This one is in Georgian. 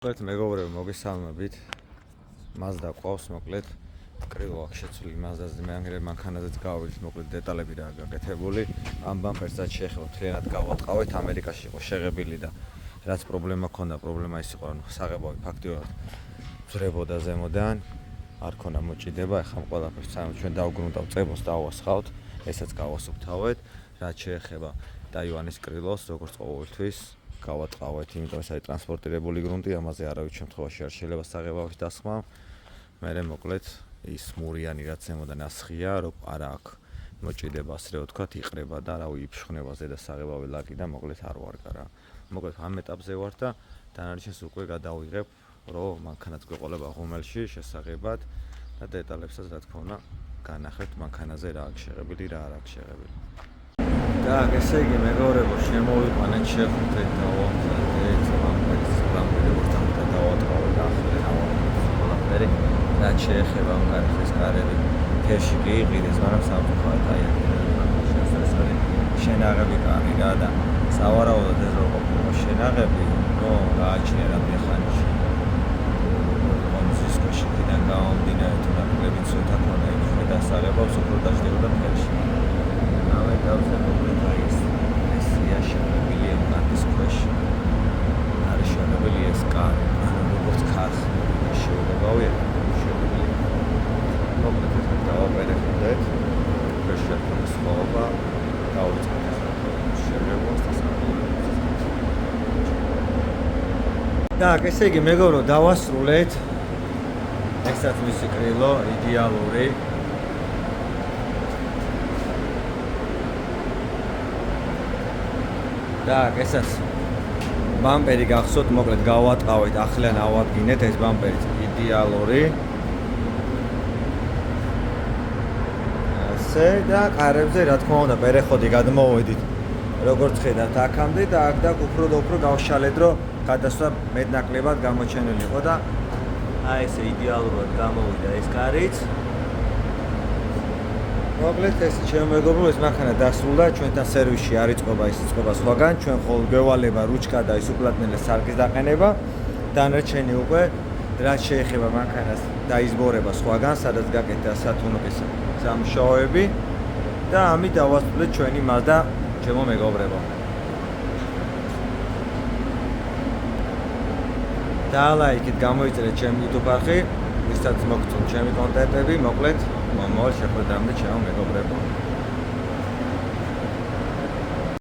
მოკლედ მეგობრებო, მოგესალმებით. Mazda ყავს, მოკლედ კრილო აქვს შეცვლილი Mazda-ზე, მანქანაზეც გავავილით, მოკლედ დეტალები რა გაკეთებული. ამ ბამპერსაც შეეხება მთლიანად გავატყავეთ, ამერიკაში იყო შეღებილი და რაც პრობლემა ქონდა, პრობლემა ის იყო, რომ საღებავი ფაქტიურად ძრებოდა ზემოდან, არ ქონა მოჭიდება, ეხლა ამ ყველაფერს ჩვენ დავგრუნდავ წებოს დავასხავთ, ესაც გავასუფთავეთ, რაც შეეხება ტაივანის კრილოს, როგორც ყოველთვის გავატყავეთ, იმიტომ ეს არის ტრანსპორტირებული გრუნტი, ამაზე არავის შემთხვევაში არ შეიძლება საღებავის დასხმა. მერე მოკლედ ის მურიანი რაც ზემოდან ასხია, რომ არა აქვს მოჭიდება, ასე რომ ვთქვათ, იყრება და რავი იფშხნება ზედა საღებავი ლაკი და მოკლედ არ ვარგა რა. მოკლედ ამ ეტაპზე ვარ და დანარჩენს უკვე გადავიღებ, რომ მანქანაც გვეყოლება ღუმელში შესაღებად და დეტალებსაც რა თქმა უნდა განახებთ მანქანაზე რა აქვს შეღებილი, რა არ აქვს შეღებილი. Так, ესე იგი მეგობრებო, შემოვიყვანეთ, შევხვდეთ და ვამზადეთ ბამპერის ვერტამ და დავატყავეთ ახლა ყველაფერი, რაც შეეხება ამ კარის კარები. ფერში კი იყიდეს, მაგრამ სამწუხაროდ აი ეს არის შენაღები კარი რა და სავარაუდოდ ეს რო ყოფილა შენაღები, ნუ გააჩნია რა მეხანიში. მომცის კოშკიდან გამომდინარე თუ ნაკლებიც ცოტა ქონა იქნება და საღებავს უფრო დაждდება ფერში. ამე დავზე მოკლედ აი ეს შეშებილი ამის ქვეშ არის შეშებილი ეს კარი, ანუ როგორც ქარს შეუგავია შეშებილი. მოკლედ ეს დავაპერეხდეთ, შეშებილი სხვაობა დავიწყეთ შეშებილს და სამყაროს. Так, ესე იგი მეგობრო, დავასრულეთ. ესაც მისი კრილო იდეალური. Так, ესაც ბამპერი გახსოვთ, მოკლედ გავატყავეთ, ახლიან ავადგინეთ, ეს ბამპერი იდეალური. ასე და კარებზე რა თქმა უნდა პერეხოდი გადმოვედით. როგორც ხედავთ, აქამდე და აქ და უფრო და უფრო გავშალეთ, რომ გადასვლა მეტნაკლებად გამოჩენილი იყო და აი ესე იდეალურად გამოვიდა ეს კარიც. მოკლედ ეს ჩემო მეგობრო, ეს მანქანა დასრულდა, ჩვენთან სერვისში არ იწყობა ის იწყობა სხვაგან, ჩვენ ხოლმე გვევალება რუჩკა და ის უპლატნელის სარკის დაყენება. დანარჩენი უკვე რაც შეეხება მანქანას დაისბორება სხვაგან, სადაც გაკეთდა სათუნუყის სამუშაოები და ამით დავასრულეთ ჩვენი Mazda, ჩემო მეგობრებო. და ლაიქით გამოიწერეთ ჩემი YouTube არხი, ვისაც მოგწონთ ჩემი კონტენტები, მოკლედ მომავალ შეხვედრამდე ჩემო მეგობრებო.